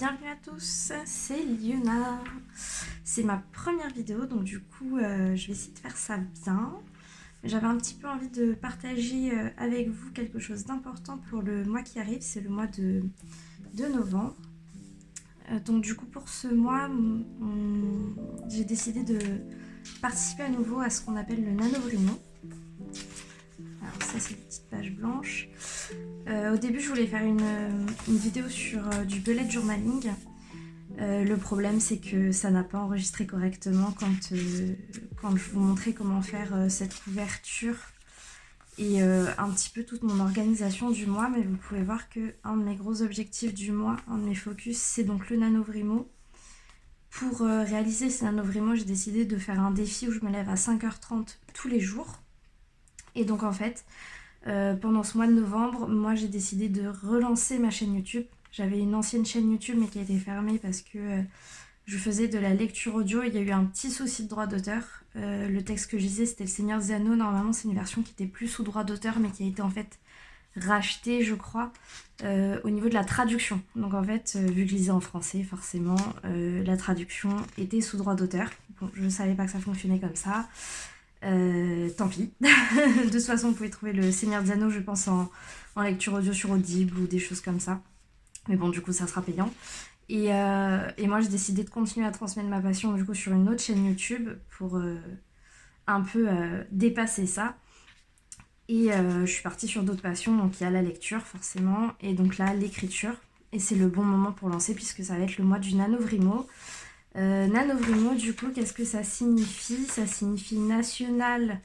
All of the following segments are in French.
Bienvenue à tous, c'est Liona. C'est ma première vidéo, donc du coup je vais essayer de faire ça bien. J'avais un petit peu envie de partager avec vous quelque chose d'important pour le mois qui arrive, c'est le mois de novembre. Donc du coup pour ce mois, j'ai décidé de participer à nouveau à ce qu'on appelle le NaNoWriMo. Alors ça c'est une petite page blanche. Au début je voulais faire une vidéo sur du bullet journaling. Le problème c'est que ça n'a pas enregistré correctement quand je vous montrais comment faire cette couverture et un petit peu toute mon organisation du mois, mais vous pouvez voir que un de mes gros objectifs du mois, un de mes focus, c'est donc le NaNoWriMo. Pour réaliser ce NaNoWriMo, j'ai décidé de faire un défi où je me lève à 5h30 tous les jours. Et donc en fait, pendant ce mois de novembre, moi j'ai décidé de relancer ma chaîne YouTube. J'avais une ancienne chaîne YouTube mais qui a été fermée parce que je faisais de la lecture audio et il y a eu un petit souci de droit d'auteur. Le texte que je lisais c'était Le Seigneur des Anneaux. Normalement c'est une version qui était plus sous droit d'auteur mais qui a été en fait rachetée je crois au niveau de la traduction. Donc en fait vu que je lisais en français forcément la traduction était sous droit d'auteur. Bon, je ne savais pas que ça fonctionnait comme ça. Tant pis. De toute façon, vous pouvez trouver Le Seigneur des Anneaux, je pense, en lecture audio sur Audible ou des choses comme ça. Mais bon, du coup, ça sera payant. Et moi, j'ai décidé de continuer à transmettre ma passion du coup sur une autre chaîne YouTube pour un peu dépasser ça. Et je suis partie sur d'autres passions. Donc, il y a la lecture, forcément. Et donc là, l'écriture. Et c'est le bon moment pour lancer puisque ça va être le mois du NaNoWriMo. NaNoWriMo, du coup, qu'est-ce que ça signifie? Ça signifie National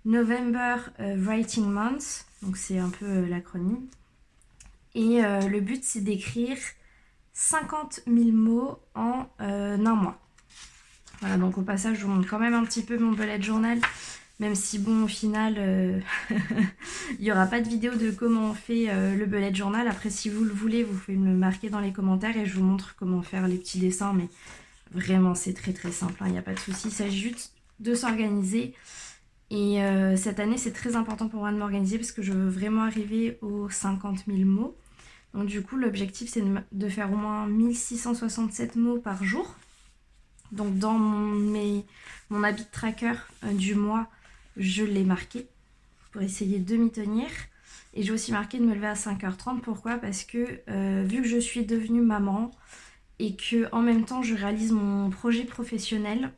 November Writing Month, donc c'est un peu l'acronyme. Et le but, c'est d'écrire 50 000 mots en un mois. Voilà, donc au passage, je vous montre quand même un petit peu mon bullet journal, même si bon, au final, il n'y aura pas de vidéo de comment on fait le bullet journal. Après, si vous le voulez, vous pouvez me le marquer dans les commentaires et je vous montre comment faire les petits dessins, mais vraiment, c'est très très simple, il n'y a pas de souci. Il s'agit juste de s'organiser. Et cette année, c'est très important pour moi de m'organiser parce que je veux vraiment arriver aux 50 000 mots. Donc du coup, l'objectif, c'est de faire au moins 1667 mots par jour. Donc dans mon habit tracker du mois, je l'ai marqué pour essayer de m'y tenir. Et j'ai aussi marqué de me lever à 5h30. Pourquoi? Parce que vu que je suis devenue maman, et que en même temps je réalise mon projet professionnel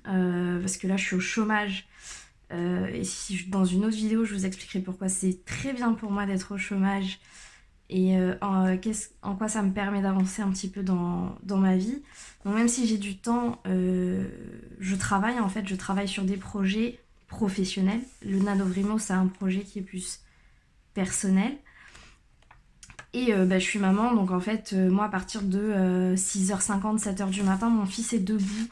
parce que là je suis au chômage et dans une autre vidéo je vous expliquerai pourquoi c'est très bien pour moi d'être au chômage et en quoi ça me permet d'avancer un petit peu dans ma vie. Donc même si j'ai du temps, je travaille en fait, je travaille sur des projets professionnels. Le NaNoWriMo c'est un projet qui est plus personnel. Et je suis maman, donc en fait, moi à partir de 6h50, 7h du matin, mon fils est debout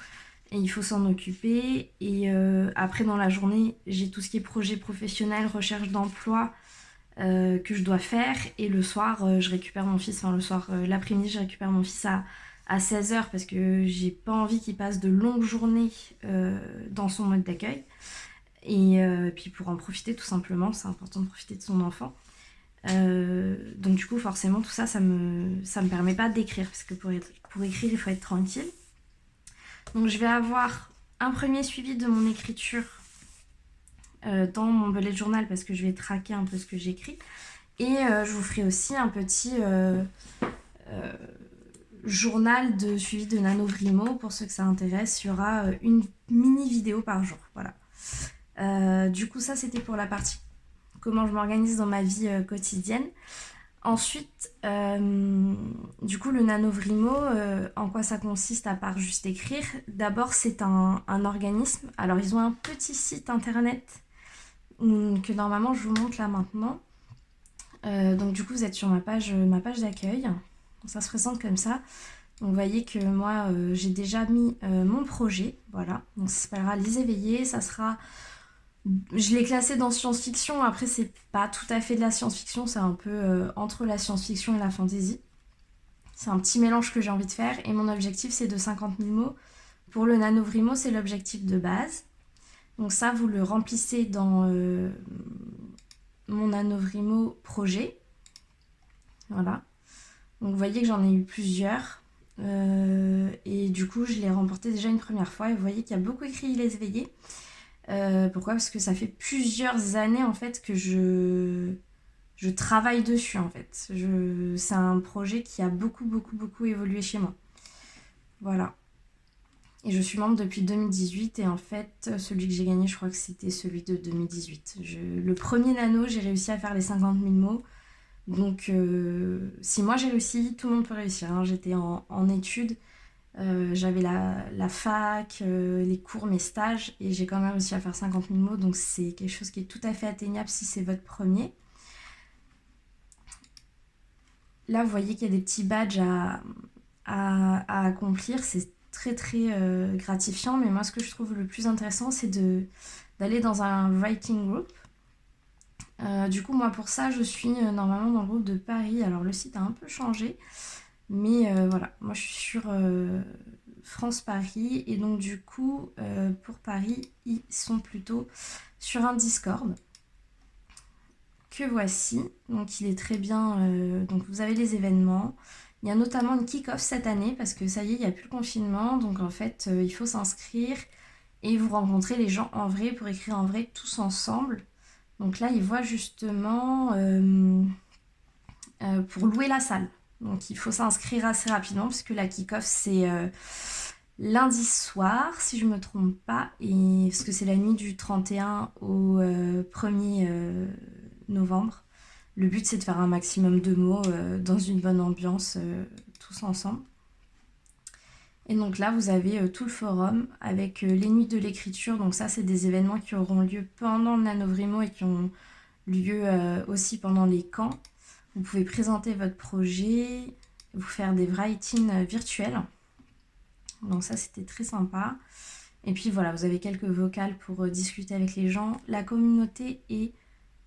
et il faut s'en occuper. Et après dans la journée, j'ai tout ce qui est projet professionnel, recherche d'emploi que je dois faire. Et le soir, je récupère mon fils, enfin le soir, l'après-midi, je récupère mon fils à 16h parce que j'ai pas envie qu'il passe de longues journées dans son mode d'accueil. Et puis pour en profiter tout simplement, c'est important de profiter de son enfant. Donc du coup forcément tout ça, ça me permet pas d'écrire parce que pour écrire il faut être tranquille. Donc je vais avoir un premier suivi de mon écriture dans mon bullet journal parce que je vais traquer un peu ce que j'écris et je vous ferai aussi un petit journal de suivi de NaNoWriMo pour ceux que ça intéresse. Il y aura une mini vidéo par jour, voilà. Du coup ça c'était pour la partie comment je m'organise dans ma vie quotidienne. Ensuite, du coup, le NaNoWriMo, en quoi ça consiste à part juste écrire? D'abord, c'est un organisme. Alors, ils ont un petit site internet que normalement, je vous montre là maintenant. Donc, du coup, vous êtes sur ma page d'accueil. Ça se présente comme ça. Donc, vous voyez que moi, j'ai déjà mis mon projet. Voilà. Donc, ça s'appellera Les Éveillés. Ça sera... Je l'ai classé dans science-fiction, après c'est pas tout à fait de la science-fiction, c'est un peu entre la science-fiction et la fantasy. C'est un petit mélange que j'ai envie de faire et mon objectif c'est de 50 000 mots. Pour le NaNoWriMo, c'est l'objectif de base. Donc ça, vous le remplissez dans mon NaNoWriMo projet. Voilà. Donc vous voyez que j'en ai eu plusieurs. Et du coup, je l'ai remporté déjà une première fois. Et vous voyez qu'il y a beaucoup écrit Les Éveillés. Pourquoi? Parce que ça fait plusieurs années en fait que je travaille dessus en fait. C'est un projet qui a beaucoup évolué chez moi. Voilà. Et je suis membre depuis 2018 et en fait, celui que j'ai gagné, je crois que c'était celui de 2018. Le premier nano, j'ai réussi à faire les 50 000 mots. Donc, si moi j'ai réussi, tout le monde peut réussir, hein. J'étais en études, j'avais la fac, les cours, mes stages, et j'ai quand même réussi à faire 50 000 mots. Donc, c'est quelque chose qui est tout à fait atteignable si c'est votre premier. Là, vous voyez qu'il y a des petits badges à accomplir. C'est très gratifiant. Mais moi, ce que je trouve le plus intéressant, c'est d'aller dans un writing group. Du coup, moi, pour ça, je suis normalement dans le groupe de Paris. Alors, le site a un peu changé. Mais voilà, moi, je suis sur France-Paris. Et donc, du coup, pour Paris, ils sont plutôt sur un Discord. Que voici. Donc, il est très bien. Donc, vous avez les événements. Il y a notamment une kick-off cette année parce que ça y est, il n'y a plus le confinement. Donc, en fait, il faut s'inscrire et vous rencontrez les gens en vrai pour écrire en vrai tous ensemble. Donc là, ils voient justement pour louer la salle. Donc il faut s'inscrire assez rapidement puisque la kick-off c'est lundi soir, si je ne me trompe pas, et parce que c'est la nuit du 31 au 1er novembre. Le but c'est de faire un maximum de mots dans une bonne ambiance tous ensemble. Et donc là, vous avez tout le forum avec les nuits de l'écriture. Donc ça, c'est des événements qui auront lieu pendant le NaNoWriMo et qui ont lieu aussi pendant les camps. Vous pouvez présenter votre projet, vous faire des write-in virtuels. Donc ça, c'était très sympa. Et puis voilà, vous avez quelques vocales pour discuter avec les gens. La communauté est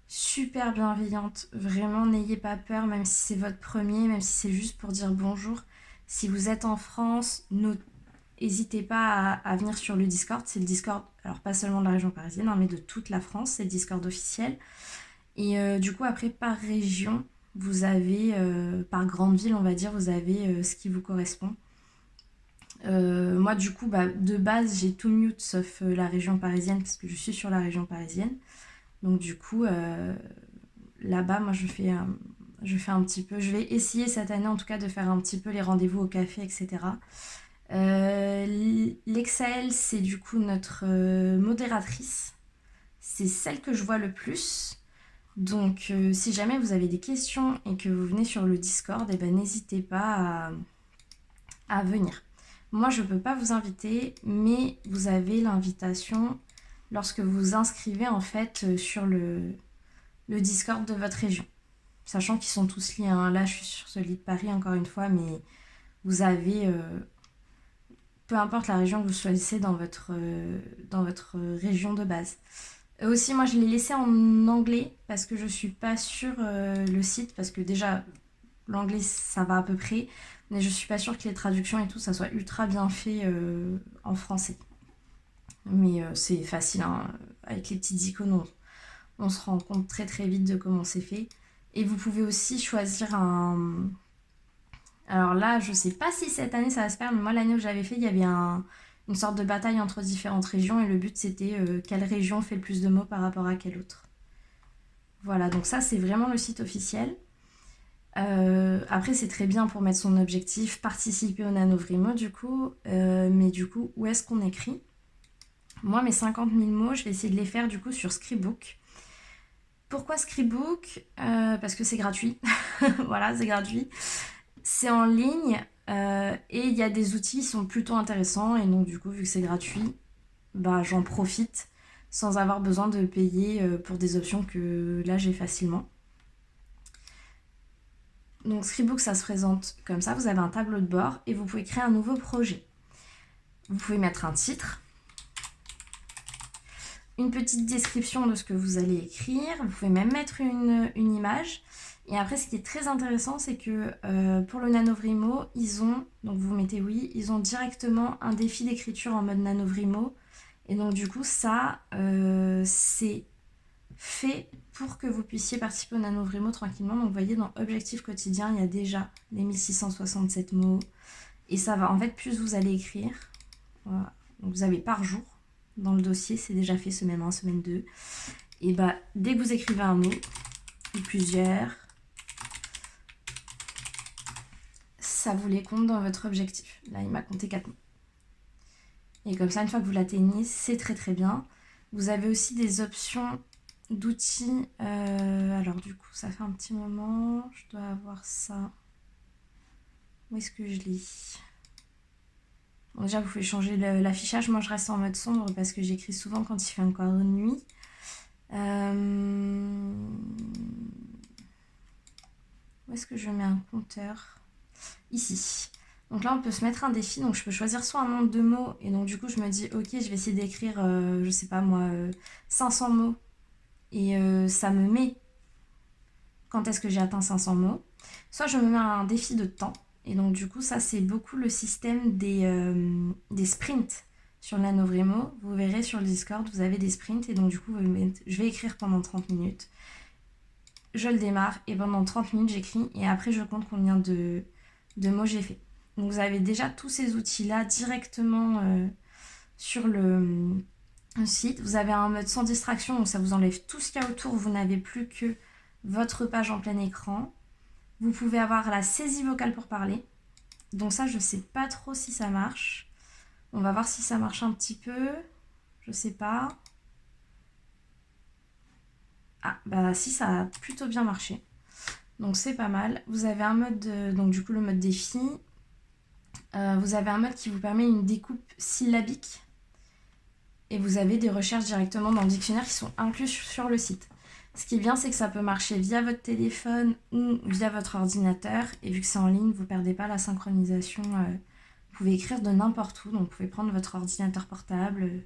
super bienveillante. Vraiment, n'ayez pas peur, même si c'est votre premier, même si c'est juste pour dire bonjour. Si vous êtes en France, n'hésitez pas à venir sur le Discord. C'est le Discord, alors pas seulement de la région parisienne, hein, mais de toute la France. C'est le Discord officiel. Et du coup, après, par région, vous avez, par grande ville, on va dire, vous avez ce qui vous correspond. Moi, du coup, de base, j'ai tout mute sauf la région parisienne, parce que je suis sur la région parisienne. Donc, du coup, là-bas, moi, je fais un petit peu... Je vais essayer cette année, en tout cas, de faire un petit peu les rendez-vous au café, etc. L'Exaël, c'est du coup notre modératrice. C'est celle que je vois le plus. Donc, si jamais vous avez des questions et que vous venez sur le Discord, n'hésitez pas à venir. Moi, je ne peux pas vous inviter, mais vous avez l'invitation lorsque vous vous inscrivez en fait sur le Discord de votre région. Sachant qu'ils sont tous liés, hein. Là, je suis sur celui de Paris encore une fois, mais vous avez... peu importe la région que vous choisissez dans votre région de base. Aussi, moi, je l'ai laissé en anglais parce que je suis pas sûre le site, parce que déjà, l'anglais, ça va à peu près, mais je suis pas sûre que les traductions et tout, ça soit ultra bien fait en français. Mais c'est facile, hein. Avec les petites icônes, on se rend compte très vite de comment c'est fait. Et vous pouvez aussi choisir un... Alors là, je sais pas si cette année ça va se faire, mais moi, l'année où j'avais fait, il y avait une sorte de bataille entre différentes régions et le but c'était quelle région fait le plus de mots par rapport à quelle autre. Voilà, donc ça c'est vraiment le site officiel. Après c'est très bien pour mettre son objectif, participer au NaNoWriMo du coup, mais du coup où est-ce qu'on écrit? Moi mes 50 000 mots, je vais essayer de les faire du coup sur Scribook. Pourquoi Scribook? Parce que c'est gratuit, voilà c'est gratuit. C'est en ligne et il y a des outils qui sont plutôt intéressants et donc du coup vu que c'est gratuit, j'en profite sans avoir besoin de payer pour des options que là j'ai facilement. Donc Scribook ça se présente comme ça, vous avez un tableau de bord et vous pouvez créer un nouveau projet. Vous pouvez mettre un titre, une petite description de ce que vous allez écrire, vous pouvez même mettre une image. Et après, ce qui est très intéressant, c'est que pour le NaNoWriMo, donc vous mettez oui, ils ont directement un défi d'écriture en mode NaNoWriMo. Et donc du coup, ça, c'est fait pour que vous puissiez participer au NaNoWriMo tranquillement. Donc vous voyez, dans Objectif quotidien, il y a déjà les 1667 mots. Et ça va, en fait, plus vous allez écrire, voilà. Donc vous avez par jour dans le dossier, c'est déjà fait semaine 1, semaine 2. Et bah, dès que vous écrivez un mot, ou plusieurs, ça vous les compte dans votre objectif. Là, il m'a compté 4 mots. Et comme ça, une fois que vous l'atteignez, c'est très très bien. Vous avez aussi des options d'outils. Alors du coup, ça fait un petit moment. Je dois avoir ça. Où est-ce que je lis? Bon, déjà, vous pouvez changer l'affichage. Moi, je reste en mode sombre parce que j'écris souvent quand il fait encore nuit. Où est-ce que je mets un compteur? Ici. Donc là, on peut se mettre un défi. Donc je peux choisir soit un nombre de mots. Et donc du coup, je me dis, ok, je vais essayer d'écrire, je sais pas moi, 500 mots. Et ça me met quand est-ce que j'ai atteint 500 mots. Soit je me mets un défi de temps. Et donc du coup, ça c'est beaucoup le système des sprints sur le NaNoWriMo. Vous verrez sur le Discord, vous avez des sprints. Et donc du coup, je vais écrire pendant 30 minutes. Je le démarre et pendant 30 minutes, j'écris. Et après, je compte combien de mots j'ai fait. Donc vous avez déjà tous ces outils-là directement sur le site. Vous avez un mode sans distraction, donc ça vous enlève tout ce qu'il y a autour. Vous n'avez plus que votre page en plein écran. Vous pouvez avoir la saisie vocale pour parler. Donc ça, je sais pas trop si ça marche. On va voir si ça marche un petit peu. Je sais pas. Ah, bah si, ça a plutôt bien marché. Donc c'est pas mal. Vous avez un mode, donc du coup le mode défi. Vous avez un mode qui vous permet une découpe syllabique. Et vous avez des recherches directement dans le dictionnaire qui sont incluses sur le site. Ce qui est bien, c'est que ça peut marcher via votre téléphone ou via votre ordinateur. Et vu que c'est en ligne, vous ne perdez pas la synchronisation. Vous pouvez écrire de n'importe où. Donc vous pouvez prendre votre ordinateur portable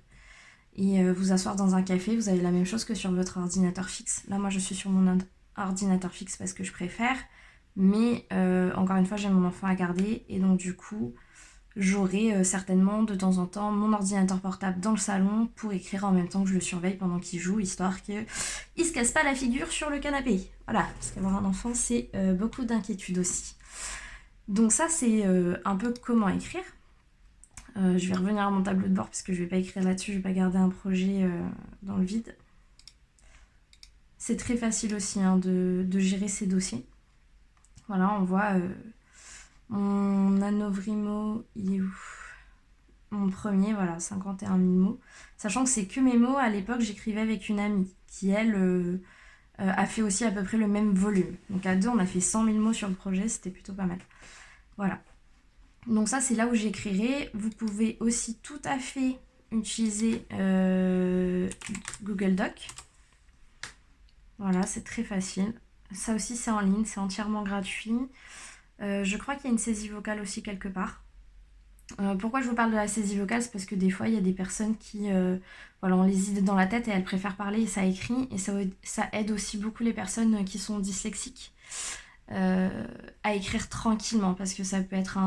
et vous asseoir dans un café. Vous avez la même chose que sur votre ordinateur fixe. Là, moi, je suis sur mon ordinateur fixe parce que je préfère. Mais encore une fois, j'ai mon enfant à garder. Et donc du coup, j'aurai certainement de temps en temps mon ordinateur portable dans le salon pour écrire en même temps que je le surveille pendant qu'il joue, histoire qu'il ne se casse pas la figure sur le canapé. Voilà, parce qu'avoir un enfant, c'est beaucoup d'inquiétude aussi. Donc ça, c'est un peu comment écrire. Je vais revenir à mon tableau de bord parce que je ne vais pas écrire là-dessus, je ne vais pas garder un projet dans le vide. C'est très facile aussi hein, de gérer ces dossiers. Voilà, on voit... mon NaNoWriMo, il est où? Mon premier, voilà, 51 000 mots. Sachant que c'est que mes mots, à l'époque, j'écrivais avec une amie qui, elle, a fait aussi à peu près le même volume. Donc à deux, on a fait 100 000 mots sur le projet, c'était plutôt pas mal. Voilà. Donc ça, c'est là où j'écrirai. Vous pouvez aussi tout à fait utiliser Google Doc. Voilà, c'est très facile. Ça aussi, c'est en ligne, c'est entièrement gratuit. Je crois qu'il y a une saisie vocale aussi quelque part. Pourquoi je vous parle de la saisie vocale? C'est parce que des fois, il y a des personnes qui voilà, ont les idées dans la tête et elles préfèrent parler et ça écrit. Et ça aide aussi beaucoup les personnes qui sont dyslexiques à écrire tranquillement. Parce que ça peut être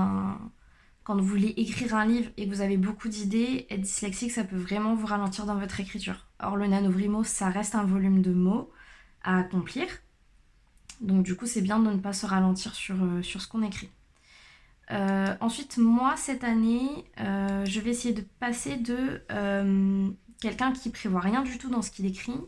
quand vous voulez écrire un livre et que vous avez beaucoup d'idées, être dyslexique, ça peut vraiment vous ralentir dans votre écriture. Or, le NaNoWriMo, ça reste un volume de mots à accomplir. Donc du coup, c'est bien de ne pas se ralentir sur ce qu'on écrit. Ensuite, moi, cette année, je vais essayer de passer de quelqu'un qui prévoit rien du tout dans ce qu'il écrit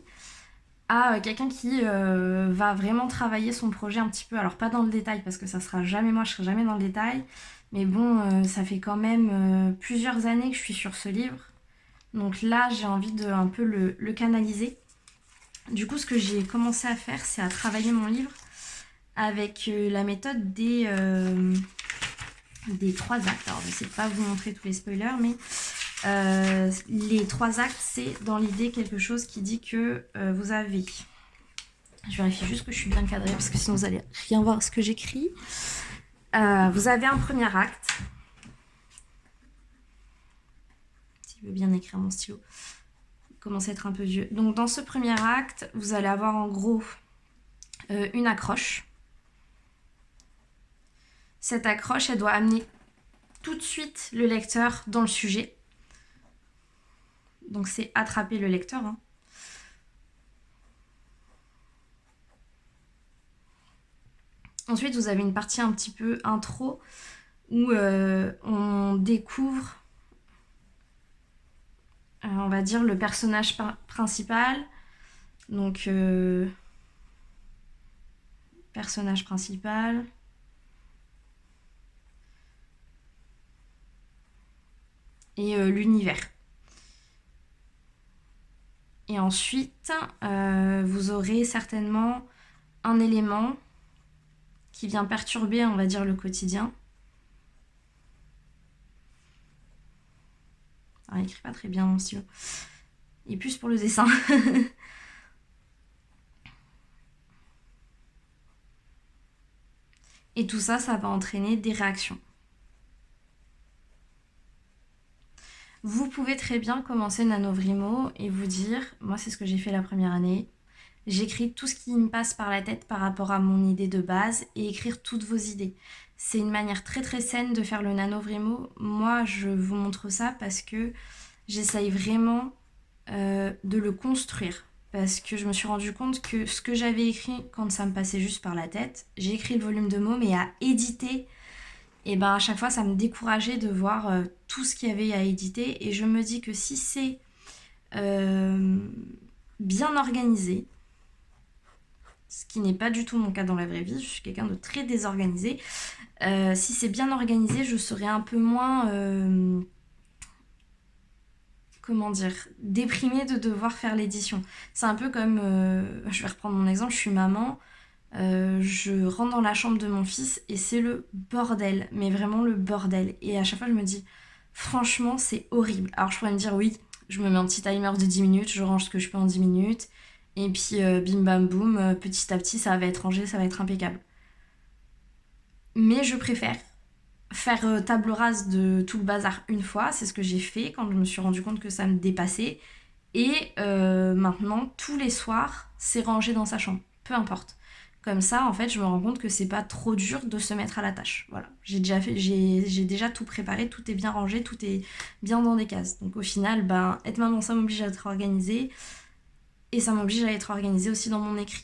à quelqu'un qui va vraiment travailler son projet un petit peu. Alors, pas dans le détail, parce que ça sera jamais moi, je serai jamais dans le détail. Mais bon, ça fait quand même plusieurs années que je suis sur ce livre. Donc là, j'ai envie de un peu le canaliser. Du coup, ce que j'ai commencé à faire, c'est à travailler mon livre avec la méthode des 3 actes. Alors, je ne sais pas vous montrer tous les spoilers, mais les 3 actes, c'est dans l'idée quelque chose qui dit que vous avez... Je vérifie juste que je suis bien cadrée, parce que sinon vous n'allez rien voir ce que j'écris. Vous avez un premier acte. Si je veux bien écrire mon stylo. Commence à être un peu vieux. Donc dans ce premier acte, vous allez avoir en gros une accroche. Cette accroche, elle doit amener tout de suite le lecteur dans le sujet. Donc c'est attraper le lecteur. Hein. Ensuite, vous avez une partie un petit peu intro où on découvre, on va dire, le personnage principal. Donc, personnage principal. Et l'univers. Et ensuite, vous aurez certainement un élément qui vient perturber, on va dire, le quotidien. Alors, il écrit pas très bien mon stylo. Et plus pour le dessin. Et tout ça, ça va entraîner des réactions. Vous pouvez très bien commencer NaNoWriMo et vous dire, moi c'est ce que j'ai fait la première année, j'écris tout ce qui me passe par la tête par rapport à mon idée de base et écrire toutes vos idées. C'est une manière très très saine de faire le NaNoWriMo. Moi je vous montre ça parce que j'essaye vraiment de le construire. Parce que je me suis rendu compte que ce que j'avais écrit quand ça me passait juste par la tête, j'ai écrit le volume de mots, mais à éditer, et ben à chaque fois ça me décourageait de voir tout ce qu'il y avait à éditer. Et je me dis que si c'est bien organisé, ce qui n'est pas du tout mon cas dans la vraie vie, je suis quelqu'un de très désorganisé, si c'est bien organisé, je serais un peu moins comment dire, déprimée de devoir faire l'édition. C'est un peu comme, je vais reprendre mon exemple, je suis maman, je rentre dans la chambre de mon fils et c'est le bordel, mais vraiment le bordel. Et à chaque fois je me dis, franchement c'est horrible. Alors je pourrais me dire oui, je me mets un petit timer de 10 minutes, je range ce que je peux en 10 minutes, et puis bim bam boum, petit à petit ça va être rangé, ça va être impeccable. Mais je préfère faire table rase de tout le bazar une fois, c'est ce que j'ai fait quand je me suis rendu compte que ça me dépassait. Et maintenant, tous les soirs, c'est rangé dans sa chambre, peu importe. Comme ça, en fait, je me rends compte que c'est pas trop dur de se mettre à la tâche. Voilà, j'ai déjà tout préparé, tout est bien rangé, tout est bien dans des cases. Donc au final, ben, être maman, ça m'oblige à être organisée. Et ça m'oblige à être organisée aussi dans mon écrit.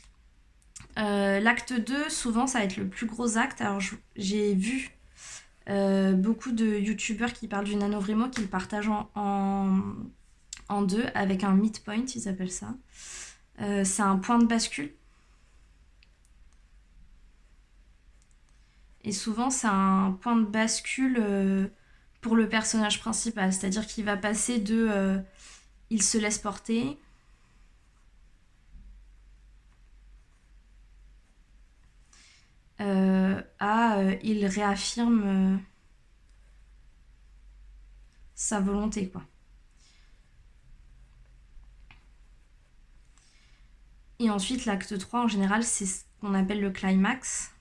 L'acte 2, souvent, ça va être le plus gros acte. Alors j'ai vu beaucoup de youtubeurs qui parlent du NaNoWriMo, qui le partagent en deux avec un midpoint, ils appellent ça. C'est un point de bascule. Et souvent, c'est un point de bascule pour le personnage principal, c'est-à-dire qu'il va passer de il se laisse porter à il réaffirme sa volonté, quoi. Et ensuite, l'acte 3, en général, c'est ce qu'on appelle le climax.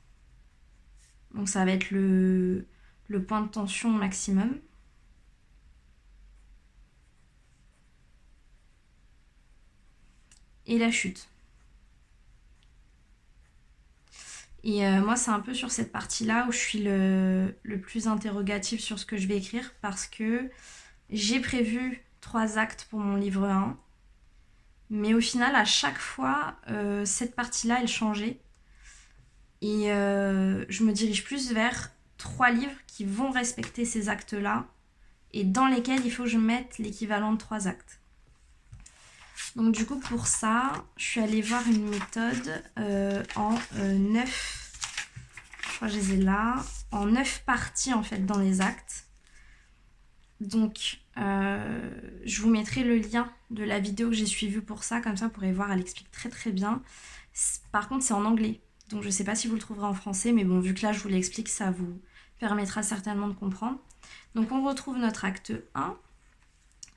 Donc ça va être le point de tension maximum. Et la chute. Et moi, c'est un peu sur cette partie-là où je suis le plus interrogative sur ce que je vais écrire, parce que j'ai prévu 3 actes pour mon livre 1. Mais au final, à chaque fois, cette partie-là, elle changeait. Et je me dirige plus vers 3 livres qui vont respecter ces actes-là et dans lesquels il faut que je mette l'équivalent de 3 actes. Donc du coup, pour ça, je suis allée voir une méthode en 9, je crois que je les ai là, en 9 parties en fait dans les actes. Donc je vous mettrai le lien de la vidéo que j'ai suivie pour ça, comme ça vous pourrez voir, elle explique très très bien. Par contre c'est en anglais, donc je ne sais pas si vous le trouverez en français, mais bon, vu que là je vous l'explique, ça vous permettra certainement de comprendre. Donc on retrouve notre acte 1,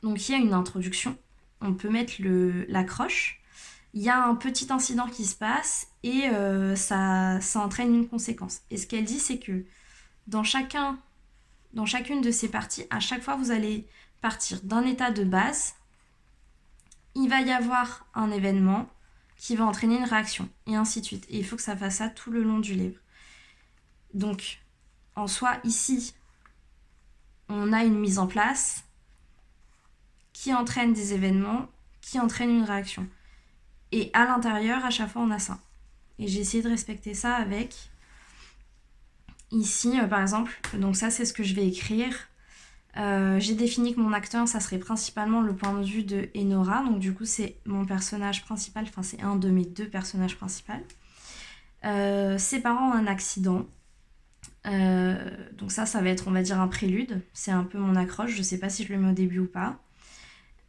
donc il y a une introduction, on peut mettre l'accroche, il y a un petit incident qui se passe et ça entraîne une conséquence. Et ce qu'elle dit, c'est que dans chacune de ces parties, à chaque fois vous allez partir d'un état de base, il va y avoir un événement qui va entraîner une réaction, et ainsi de suite. Et il faut que ça fasse ça tout le long du livre. Donc, en soi, ici, on a une mise en place qui entraîne des événements, qui entraîne une réaction. Et à l'intérieur, à chaque fois, on a ça. Et j'ai essayé de respecter ça avec Ici, par exemple, donc ça c'est ce que je vais écrire. J'ai défini que mon acteur, ça serait principalement le point de vue de Enora. Donc du coup, c'est mon personnage principal, enfin c'est un de mes 2 personnages principaux. Ses parents ont un accident. Donc ça va être, on va dire, un prélude. C'est un peu mon accroche, je sais pas si je le mets au début ou pas.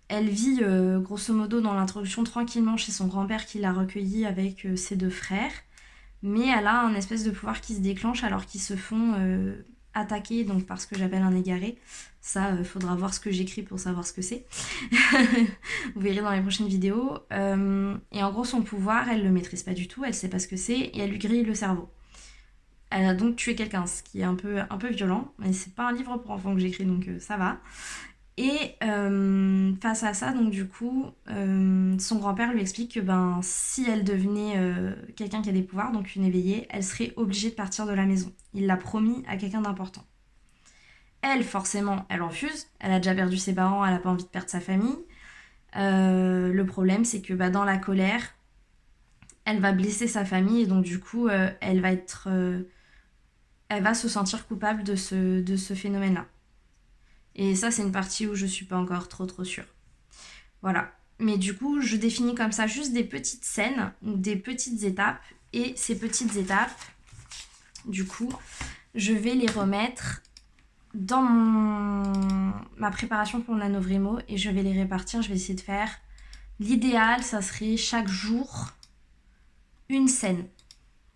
Elle vit grosso modo dans l'introduction tranquillement chez son grand-père qui l'a recueillie avec ses 2 frères. Mais elle a un espèce de pouvoir qui se déclenche alors qu'ils se font attaquer donc par ce que j'appelle un égaré. Ça, faudra voir ce que j'écris pour savoir ce que c'est. Vous verrez dans les prochaines vidéos. Et en gros, son pouvoir, elle le maîtrise pas du tout, elle sait pas ce que c'est et elle lui grille le cerveau. Elle a donc tué quelqu'un, ce qui est un peu violent, mais c'est pas un livre pour enfants que j'écris, donc ça va. Et face à ça, donc du coup, son grand-père lui explique que si elle devenait quelqu'un qui a des pouvoirs, donc une éveillée, elle serait obligée de partir de la maison. Il l'a promis à quelqu'un d'important. Elle, forcément, elle refuse. Elle a déjà perdu ses parents, elle n'a pas envie de perdre sa famille. Le problème, c'est que dans la colère, elle va blesser sa famille et donc du coup, elle va se sentir coupable de ce phénomène-là. Et ça, c'est une partie où je suis pas encore trop sûre. Voilà. Mais du coup, je définis comme ça juste des petites scènes, des petites étapes. Et ces petites étapes, du coup, je vais les remettre dans ma préparation pour NaNoWriMo et je vais les répartir. Je vais essayer de faire... L'idéal, ça serait chaque jour une scène.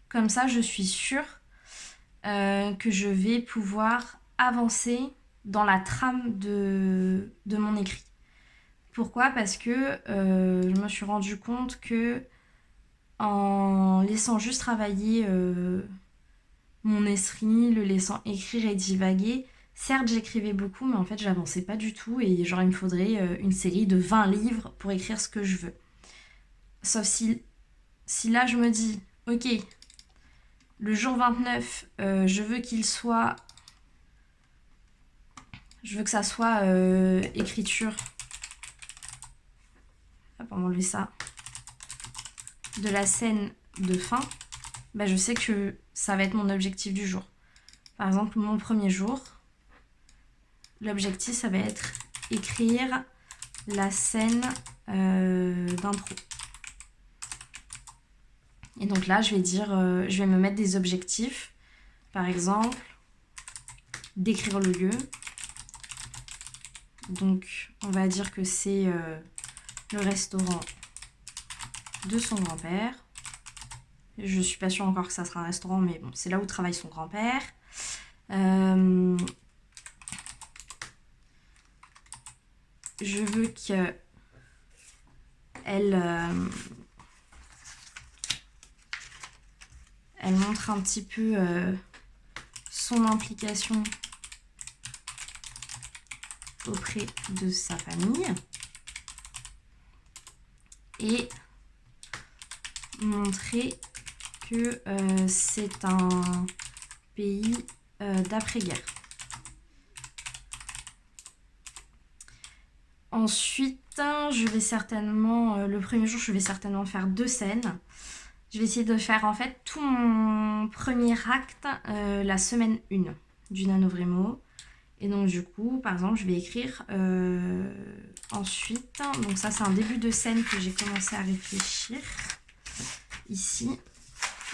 Comme ça, je suis sûre que je vais pouvoir avancer dans la trame de mon écrit. Pourquoi ? Parce que je me suis rendu compte que en laissant juste travailler mon esprit, le laissant écrire et divaguer, certes j'écrivais beaucoup, mais en fait j'avançais pas du tout et genre il me faudrait une série de 20 livres pour écrire ce que je veux. Sauf si là je me dis, ok, le jour 29, je veux que ça soit écriture. Hop, on va enlever ça. De la scène de fin. Je sais que ça va être mon objectif du jour. Par exemple, mon premier jour, l'objectif, ça va être écrire la scène d'intro. Et donc là, je vais me mettre des objectifs. Par exemple, décrire le lieu. Donc, on va dire que c'est le restaurant de son grand-père. Je suis pas sûre encore que ça sera un restaurant, mais bon, c'est là où travaille son grand-père. Je veux qu'elle montre un petit peu son implication auprès de sa famille et montrer que c'est un pays d'après-guerre. Ensuite, je vais certainement, le premier jour, je vais certainement faire 2 scènes. Je vais essayer de faire en fait tout mon premier acte la semaine 1 du NaNoWriMo. Et donc du coup, par exemple, je vais écrire ensuite. Donc ça, c'est un début de scène que j'ai commencé à réfléchir. Ici.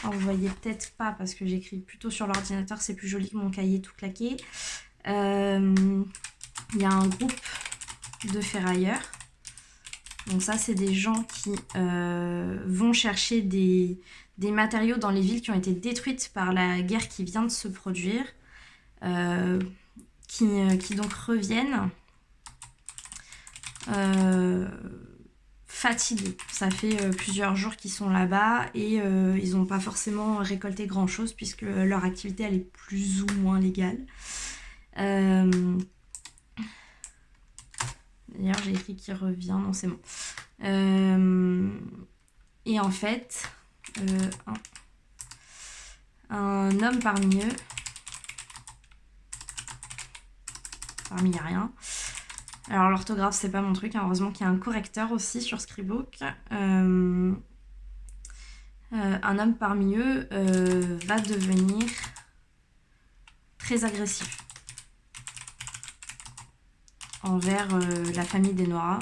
Alors, vous voyez peut-être pas parce que j'écris plutôt sur l'ordinateur. C'est plus joli que mon cahier tout claqué. Il y a un groupe de ferrailleurs. Donc ça, c'est des gens qui vont chercher des matériaux dans les villes qui ont été détruites par la guerre qui vient de se produire. Qui donc reviennent fatigués. Ça fait plusieurs jours qu'ils sont là-bas et ils n'ont pas forcément récolté grand-chose puisque leur activité elle est plus ou moins légale. D'ailleurs j'ai écrit qui revient, non c'est bon. Et en fait, un homme parmi eux, parmi il n'y a rien. Alors l'orthographe c'est pas mon truc, hein. Heureusement qu'il y a un correcteur aussi sur Scribook. Un homme parmi eux va devenir très agressif envers la famille des Noirs.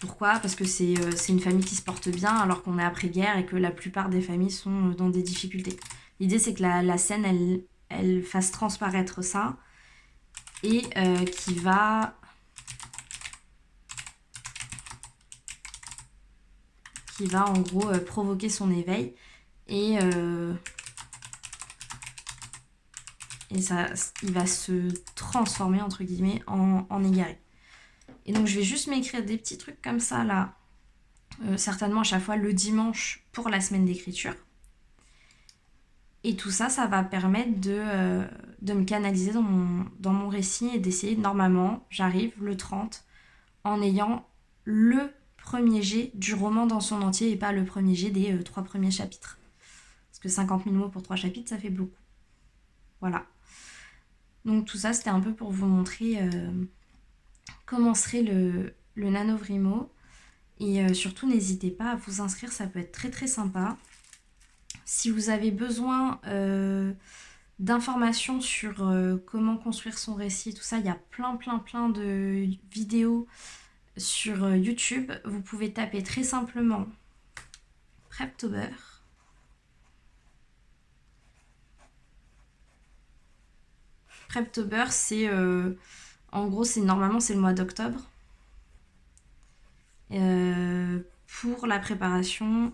Pourquoi? Parce que c'est une famille qui se porte bien alors qu'on est après-guerre et que la plupart des familles sont dans des difficultés. L'idée, c'est que la scène, elle fasse transparaître ça et qui va en gros provoquer son éveil et ça, il va se transformer entre guillemets en égaré. Et donc je vais juste m'écrire des petits trucs comme ça là, certainement à chaque fois le dimanche pour la semaine d'écriture. Et tout ça, ça va permettre de me canaliser dans mon récit et d'essayer, normalement, j'arrive le 30 en ayant le premier jet du roman dans son entier et pas le premier jet des 3 premiers chapitres. Parce que 50 000 mots pour 3 chapitres, ça fait beaucoup. Voilà. Donc tout ça, c'était un peu pour vous montrer comment serait le NaNoWriMo. Et surtout, n'hésitez pas à vous inscrire, ça peut être très très sympa. Si vous avez besoin d'informations sur comment construire son récit, tout ça, il y a plein de vidéos sur YouTube. Vous pouvez taper très simplement Preptober. Preptober, c'est en gros, normalement c'est le mois d'octobre pour la préparation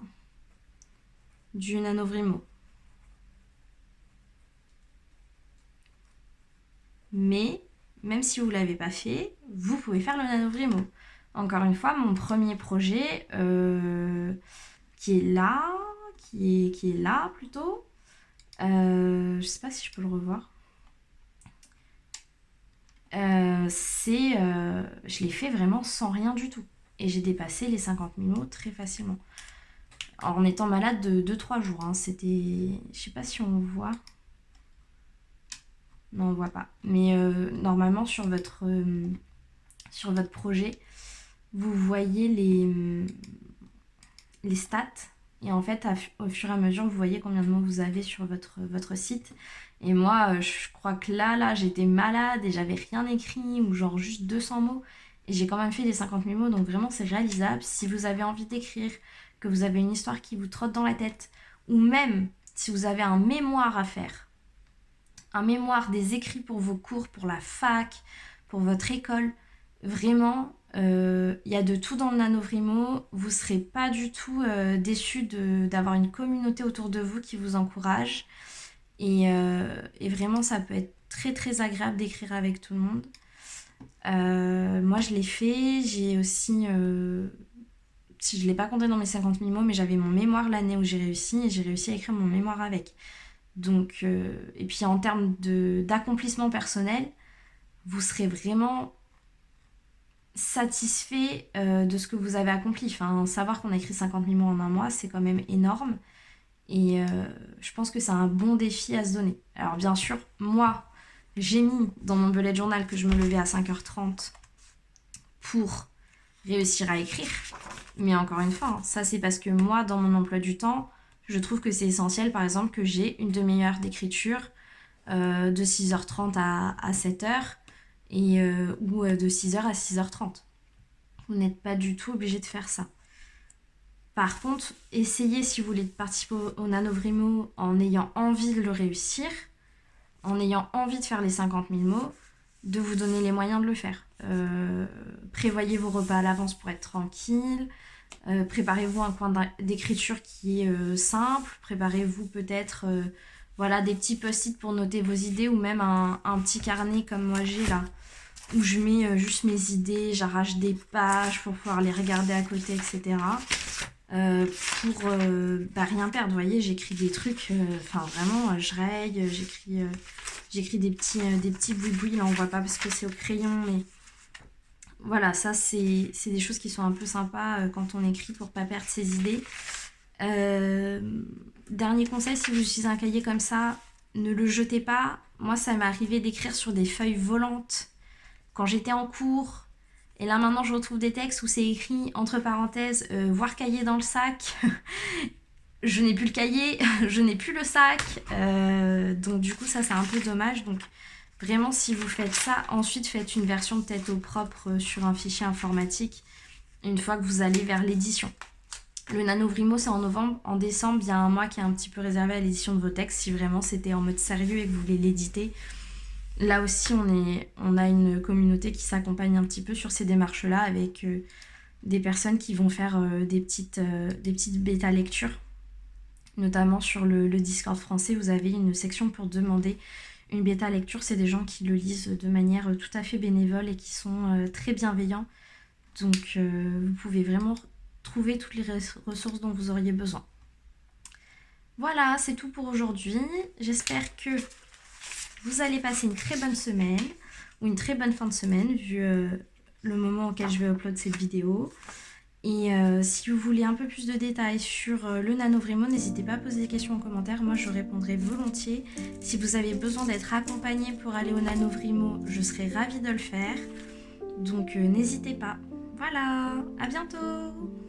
du NaNoWriMo. Mais même si vous ne l'avez pas fait, vous pouvez faire le NaNoWriMo. Encore une fois, mon premier projet qui est là plutôt. Je sais pas si je peux le revoir. Je l'ai fait vraiment sans rien du tout. Et j'ai dépassé les 50 000 mots très facilement. En étant malade de 2-3 jours. Hein. C'était... Je sais pas si on voit. Non, on voit pas. Mais normalement, sur votre projet, vous voyez les stats. Et en fait, au fur et à mesure, vous voyez combien de mots vous avez sur votre site. Et moi, je crois que là, j'étais malade et j'avais rien écrit, ou genre juste 200 mots. Et j'ai quand même fait les 50 000 mots, donc vraiment, c'est réalisable. Si vous avez envie d'écrire, que vous avez une histoire qui vous trotte dans la tête, ou même si vous avez un mémoire à faire, un mémoire des écrits pour vos cours, pour la fac, pour votre école, vraiment, il y a de tout dans le NaNoWriMo. Vous ne serez pas du tout déçus d'avoir une communauté autour de vous qui vous encourage. Et vraiment, ça peut être très très agréable d'écrire avec tout le monde. Moi, je l'ai fait. J'ai aussi... si je ne l'ai pas compté dans mes 50 000 mots, mais j'avais mon mémoire l'année où j'ai réussi. Et j'ai réussi à écrire mon mémoire avec. Donc, et puis en termes d'accomplissement personnel, vous serez vraiment satisfait de ce que vous avez accompli. Enfin, savoir qu'on a écrit 50 000 mots en un mois, c'est quand même énorme. Et je pense que c'est un bon défi à se donner. Alors bien sûr, moi, j'ai mis dans mon bullet journal que je me levais à 5h30 pour réussir à écrire. Mais encore une fois, ça c'est parce que moi, dans mon emploi du temps, je trouve que c'est essentiel, par exemple, que j'ai une demi-heure d'écriture de 6h30 à 7h ou de 6h à 6h30. Vous n'êtes pas du tout obligé de faire ça. Par contre, essayez, si vous voulez participer au NaNoWriMo en ayant envie de le réussir, en ayant envie de faire les 50 000 mots, de vous donner les moyens de le faire. Prévoyez vos repas à l'avance pour être tranquille. Préparez-vous un coin d'écriture qui est simple. Préparez-vous peut-être des petits post-it pour noter vos idées, ou même un petit carnet comme moi j'ai là, où je mets juste mes idées, j'arrache des pages pour pouvoir les regarder à côté, etc. Pour rien perdre. Vous voyez, j'écris des trucs, vraiment, je raye, j'écris des petits boui-boui. Là, on voit pas parce que c'est au crayon, mais voilà, ça, c'est des choses qui sont un peu sympas quand on écrit pour pas perdre ses idées. Dernier conseil, si vous utilisez un cahier comme ça, ne le jetez pas. Moi, ça m'est arrivé d'écrire sur des feuilles volantes quand j'étais en cours. Et là, maintenant, je retrouve des textes où c'est écrit, entre parenthèses, voir cahier dans le sac. je n'ai plus le cahier, je n'ai plus le sac, donc du coup ça c'est un peu dommage. Donc vraiment si vous faites ça, ensuite faites une version de tête au propre sur un fichier informatique une fois que vous allez vers l'édition. Le NaNoWriMo c'est en novembre, en décembre il y a un mois qui est un petit peu réservé à l'édition de vos textes si vraiment c'était en mode sérieux et que vous voulez l'éditer. Là aussi on a une communauté qui s'accompagne un petit peu sur ces démarches là avec des personnes qui vont faire des petites bêta lectures. Notamment sur le Discord français, vous avez une section pour demander une bêta lecture. C'est des gens qui le lisent de manière tout à fait bénévole et qui sont très bienveillants. Donc vous pouvez vraiment trouver toutes les ressources dont vous auriez besoin. Voilà, c'est tout pour aujourd'hui. J'espère que vous allez passer une très bonne semaine ou une très bonne fin de semaine vu le moment auquel je vais upload cette vidéo. Et si vous voulez un peu plus de détails sur le NaNoWriMo, n'hésitez pas à poser des questions en commentaire, moi je répondrai volontiers. Si vous avez besoin d'être accompagné pour aller au NaNoWriMo, je serai ravie de le faire. Donc n'hésitez pas. Voilà, à bientôt!